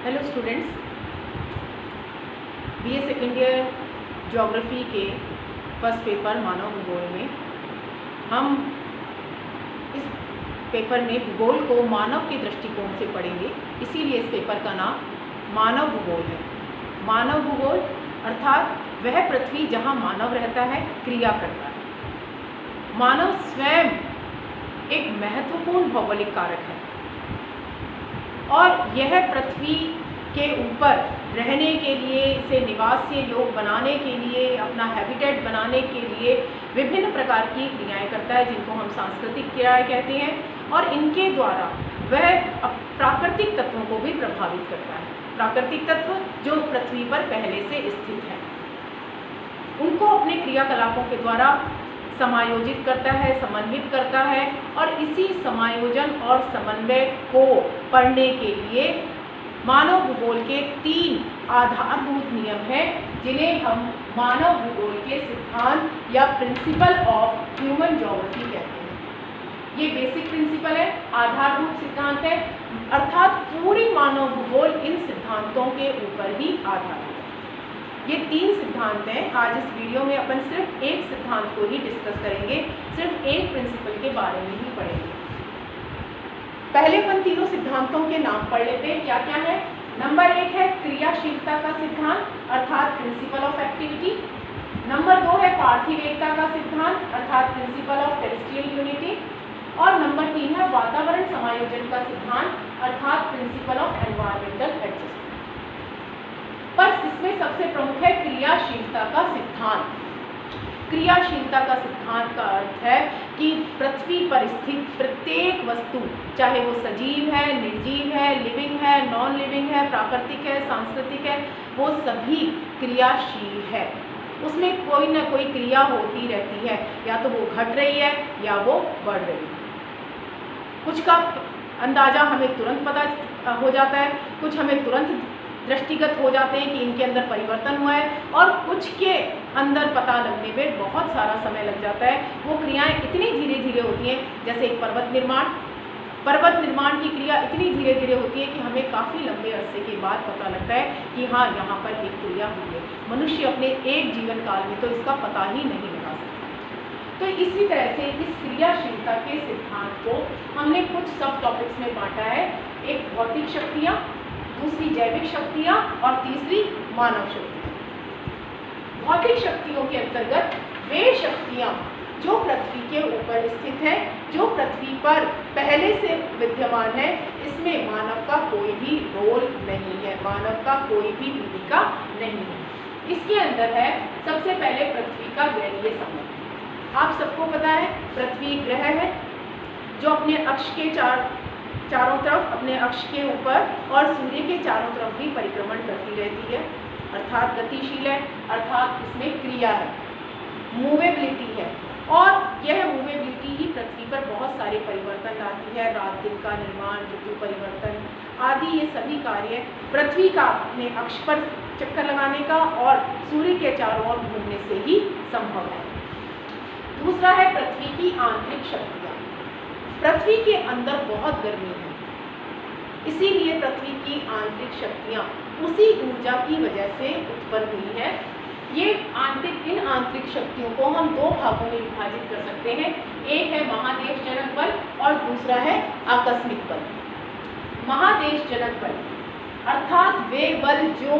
Hello students, BA second year geography के first paper मानव भूगोल में हम इस पेपर में भूगोल को मानव के दृष्टिकोण से पढ़ेंगे। इसीलिए इस पेपर का नाम मानव भूगोल है। मानव भूगोल अर्थात वह पृथ्वी जहाँ मानव रहता है, क्रिया करता है। मानव स्वयं एक महत्वपूर्ण भौगोलिक कारक है और यह पृथ्वी के ऊपर रहने के लिए, इसे निवासी लोग बनाने के लिए, अपना हैबिटेट बनाने के लिए विभिन्न प्रकार की क्रियाएं करता है, जिनको हम सांस्कृतिक क्रियाएं कहते हैं। और इनके द्वारा वह प्राकृतिक तत्वों को भी प्रभावित करता है। प्राकृतिक तत्व जो पृथ्वी पर पहले से स्थित है, उनको अपने क्रियाकलापों के द्वारा समायोजित करता है, समन्वित करता है। और इसी समायोजन और समन्वय को पढ़ने के लिए मानव भूगोल के 3 आधारभूत नियम हैं, जिन्हें हम मानव भूगोल के सिद्धांत या प्रिंसिपल ऑफ ह्यूमन ज्योग्राफी कहते हैं। ये बेसिक प्रिंसिपल है, आधारभूत सिद्धांत है, अर्थात पूरी मानव भूगोल इन सिद्धांतों के ऊपर ही आधारित है। ये 3 सिद्धांत हैं। आज इस वीडियो में अपन सिर्फ एक सिद्धांत को ही डिस्कस करेंगे, सिर्फ एक प्रिंसिपल के बारे में ही पढ़ेंगे। पहले अपन तीनों सिद्धांतों के नाम पढ़ लेते हैं, क्या क्या है। नंबर 1 है क्रियाशीलता का सिद्धांत अर्थात प्रिंसिपल ऑफ एक्टिविटी। नंबर 2 है पार्थिवेकता का सिद्धांत अर्थात प्रिंसिपल ऑफ टेरेस्ट्रियल यूनिटी। और नंबर 3 है वातावरण समायोजन का सिद्धांत अर्थात प्रिंसिपल ऑफ एनवायरमेंटल एडजस्टमेंट। पर इसमें सबसे प्रमुख है क्रियाशीलता का सिद्धांत। क्रियाशीलता का सिद्धांत का अर्थ है कि पृथ्वी पर स्थित प्रत्येक वस्तु, चाहे वो सजीव है, निर्जीव है, लिविंग है, नॉन लिविंग है, प्राकृतिक है, सांस्कृतिक है, वो सभी क्रियाशील है। उसमें कोई ना कोई क्रिया होती रहती है, या तो वो घट रही है या वो बढ़ रही है। कुछ का अंदाज़ा हमें तुरंत पता हो जाता है, कुछ हमें तुरंत दृष्टिगत हो जाते हैं कि इनके अंदर परिवर्तन हुआ है, और कुछ के अंदर पता लगने में बहुत सारा समय लग जाता है। वो क्रियाएं इतनी धीरे धीरे होती हैं, जैसे एक पर्वत निर्माण की क्रिया इतनी धीरे धीरे होती है कि हमें काफ़ी लंबे अरसे के बाद पता लगता है कि हाँ, यहाँ पर एक क्रिया हुई है। मनुष्य अपने एक जीवन काल में तो इसका पता ही नहीं लगा सकता। तो इसी तरह से इस क्रियाशीलता के सिद्धांत को हमने कुछ सब टॉपिक्स में बांटा है। एक भौतिक शक्तियाँ, दूसरी जैविक शक्तियाँ और तीसरी मानव शक्तियाँ। भौतिक शक्तियों के अंतर्गत वे शक्तियाँ जो पृथ्वी के ऊपर स्थित हैं, जो पृथ्वी पर पहले से विद्यमान है, इसमें मानव का कोई भी रोल नहीं है, मानव का कोई भी भूमिका नहीं है। इसके अंदर है सबसे पहले पृथ्वी का ग्रहणीय संबंध। आप सबको पता है पृथ्वी ग्रह है जो अपने अक्ष के चारों तरफ, अपने अक्ष के ऊपर और सूर्य के चारों तरफ भी परिक्रमण करती रहती है, अर्थात गतिशील है, अर्थात इसमें क्रिया है, मूवेबिलिटी है। और यह मूवेबिलिटी ही पृथ्वी पर बहुत सारे परिवर्तन लाती है, रात दिन का निर्माण, ऋतु परिवर्तन आदि। ये सभी कार्य पृथ्वी का अपने अक्ष पर चक्कर लगाने का और सूर्य के चारों ओर घूमने से ही संभव है। दूसरा है पृथ्वी की आंतरिक शक्तियाँ। पृथ्वी के अंदर बहुत गर्मी है, इसीलिए पृथ्वी की आंतरिक शक्तियाँ उसी ऊर्जा की वजह से उत्पन्न हुई है। इन आंतरिक शक्तियों को हम 2 भागों में विभाजित कर सकते हैं। एक है महादेशजनक बल और दूसरा है आकस्मिक बल। महादेशजनक बल अर्थात वे बल जो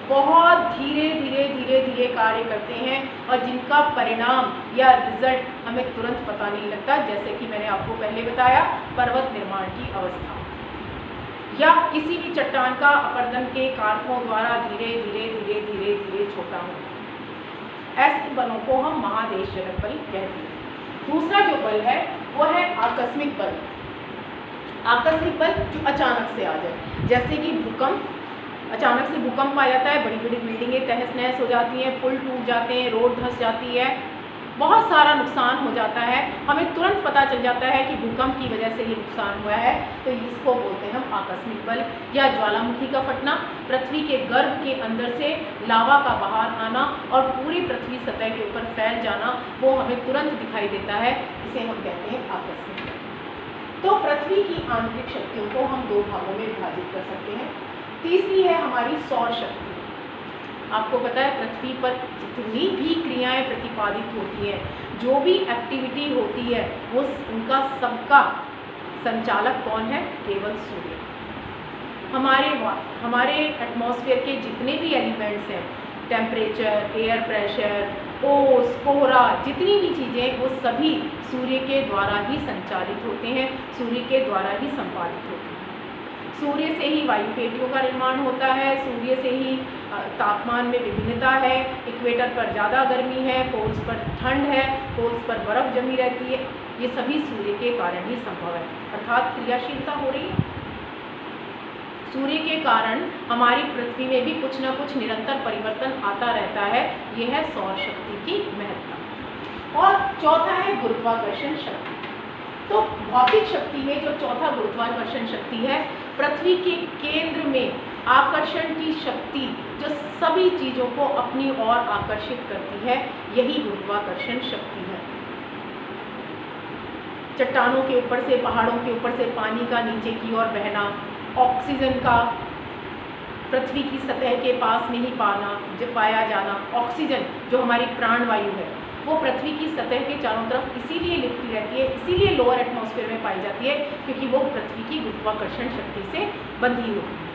बहुत धीरे कार्य करते हैं और जिनका परिणाम या रिजल्ट हमें तुरंत पता नहीं लगता, जैसे कि मैंने आपको पहले बताया पर्वत निर्माण की अवस्था, या किसी भी चट्टान का अपरदन के कारकों द्वारा धीरे छोटा होना। ऐसे बलों को हम महादेशजनक बल कहते हैं। दूसरा जो बल है वो है आकस्मिक बल। आकस्मिक बल जो अचानक से आ जाए, जैसे कि भूकंप, अचानक से भूकंप आ जाता है, बड़ी बड़ी बिल्डिंगें तहस नहस हो जाती हैं, पुल टूट जाते हैं, रोड धंस जाती है, बहुत सारा नुकसान हो जाता है। हमें तुरंत पता चल जाता है कि भूकंप की वजह से ये नुकसान हुआ है, तो इसको बोलते हैं हम आकस्मिक बल। या ज्वालामुखी का फटना, पृथ्वी के गर्भ के अंदर से लावा का बाहर आना और पूरी पृथ्वी सतह के ऊपर फैल जाना, वो हमें तुरंत दिखाई देता है, इसे हम कहते हैं आकस्मिक बल। तो पृथ्वी की आंतरिक शक्तियों को हम 2 भागों में विभाजित कर सकते हैं। तीसरी है हमारी सौर शक्ति। आपको पता है पृथ्वी पर जितनी भी क्रियाएं प्रतिपादित होती हैं, जो भी एक्टिविटी होती है, वो उनका सबका संचालक कौन है? केवल सूर्य। हमारे एटमॉस्फेयर के जितने भी एलिमेंट्स हैं, टेम्परेचर, एयर प्रेशर, ओस, कोहरा, जितनी भी चीज़ें, वो सभी सूर्य के द्वारा ही संचालित होते हैं, सूर्य के द्वारा ही संपादित होते हैं। सूर्य से ही वायु पेटियों का निर्माण होता है, सूर्य से ही तापमान में विभिन्नता है, इक्वेटर पर ज़्यादा गर्मी है, पोल्स पर ठंड है, पोल्स पर बर्फ़ जमी रहती है। ये सभी सूर्य के कारण ही संभव है, अर्थात क्रियाशीलता हो रही है। सूर्य के कारण हमारी पृथ्वी में भी कुछ न कुछ निरंतर परिवर्तन आता रहता है। यह है सौर शक्ति की महत्ता। और चौथा है गुरुत्वाकर्षण शक्ति। तो भौतिक शक्ति में जो चौथा गुरुत्वाकर्षण शक्ति है, पृथ्वी के केंद्र में आकर्षण की शक्ति जो सभी चीज़ों को अपनी ओर आकर्षित करती है, यही गुरुत्वाकर्षण शक्ति है। चट्टानों के ऊपर से, पहाड़ों के ऊपर से पानी का नीचे की ओर बहना, ऑक्सीजन का पृथ्वी की सतह के पास नहीं पाया जाना। ऑक्सीजन जो हमारी प्राणवायु है, वो पृथ्वी की सतह के चारों तरफ इसीलिए लिपटी रहती है, इसीलिए लोअर एटमॉस्फेयर में पाई जाती है, क्योंकि वो पृथ्वी की गुरुत्वाकर्षण शक्ति से बंधी होती है।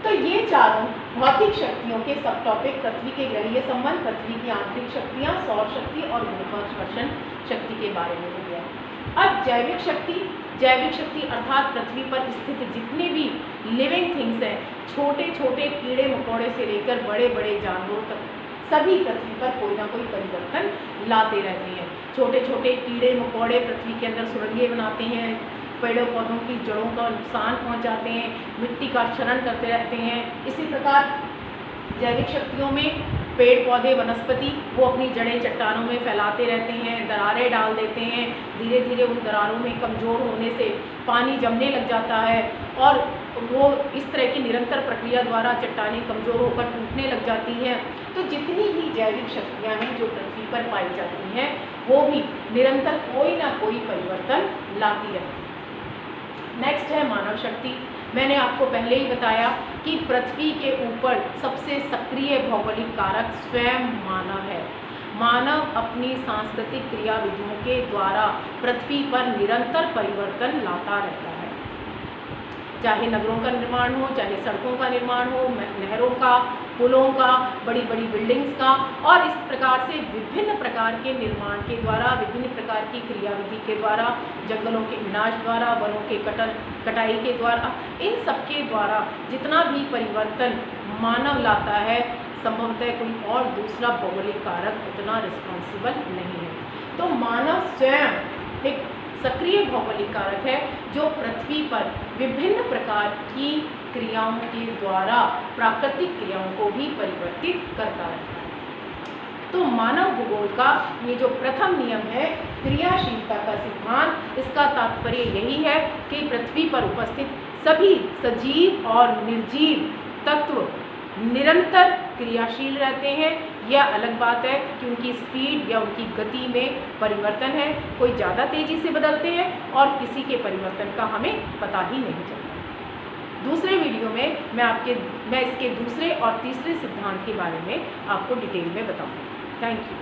तो ये चारों भौतिक शक्तियों के सब टॉपिक, पृथ्वी के ग्रहीय संबंध, पृथ्वी की आंतरिक शक्तियाँ, सौर शक्ति और गुरुत्वाकर्षण शक्ति के बारे में हो गया। अब जैविक शक्ति अर्थात पृथ्वी पर स्थित जितने भी लिविंग थिंग्स हैं, छोटे छोटे कीड़े मकोड़े से लेकर बड़े बड़े जानवरों तक, सभी पृथ्वी पर कोई ना कोई परिवर्तन लाते रहते हैं। छोटे छोटे कीड़े मकोड़े पृथ्वी के अंदर सुरंगें बनाते हैं, पेड़ों पौधों की जड़ों का नुकसान पहुंचाते हैं, मिट्टी का क्षरण करते रहते हैं। इसी प्रकार जैविक शक्तियों में पेड़ पौधे वनस्पति वो अपनी जड़ें चट्टानों में फैलाते रहते हैं, दरारें डाल देते हैं। धीरे धीरे उन दरारों में कमज़ोर होने से पानी जमने लग जाता है और वो इस तरह की निरंतर प्रक्रिया द्वारा चट्टानें कमज़ोर होकर टूटने लग जाती हैं। तो जितनी भी जैविक शक्तियाँ हैं जो पृथ्वी पर पाई जाती हैं, वो भी निरंतर कोई ना कोई परिवर्तन लाती रहती है। नेक्स्ट है मानव शक्ति। मैंने आपको पहले ही बताया कि पृथ्वी के ऊपर सबसे सक्रिय भौगोलिक कारक स्वयं मानव है। मानव अपनी सांस्कृतिक क्रियाविधियों के द्वारा पृथ्वी पर निरंतर परिवर्तन लाता रहता है, चाहे नगरों का निर्माण हो, चाहे सड़कों का निर्माण हो, नहरों का, पुलों का, बड़ी बड़ी बिल्डिंग्स का, और इस प्रकार से विभिन्न प्रकार के निर्माण के द्वारा, विभिन्न प्रकार की क्रियाविधि के द्वारा, जंगलों के विनाश द्वारा, वनों के कटाई के द्वारा, इन सब के द्वारा जितना भी परिवर्तन मानव लाता है, संभवतः कोई और दूसरा भौगोलिक कारक उतना रिस्पॉन्सिबल नहीं है। तो मानव स्वयं एक सक्रिय भौगोलिक कारक है जो पृथ्वी पर विभिन्न प्रकार की क्रियाओं के द्वारा प्राकृतिक क्रियाओं को भी परिवर्तित करता रहता है। तो मानव भूगोल का ये जो प्रथम नियम है, क्रियाशीलता का सिद्धांत, इसका तात्पर्य यही है कि पृथ्वी पर उपस्थित सभी सजीव और निर्जीव तत्व निरंतर क्रियाशील रहते हैं। यह अलग बात है कि उनकी स्पीड या उनकी गति में परिवर्तन है, कोई ज़्यादा तेज़ी से बदलते हैं और किसी के परिवर्तन का हमें पता ही नहीं चलता। दूसरे वीडियो में मैं इसके दूसरे और तीसरे सिद्धांत के बारे में आपको डिटेल में बताऊंगी। Thank you.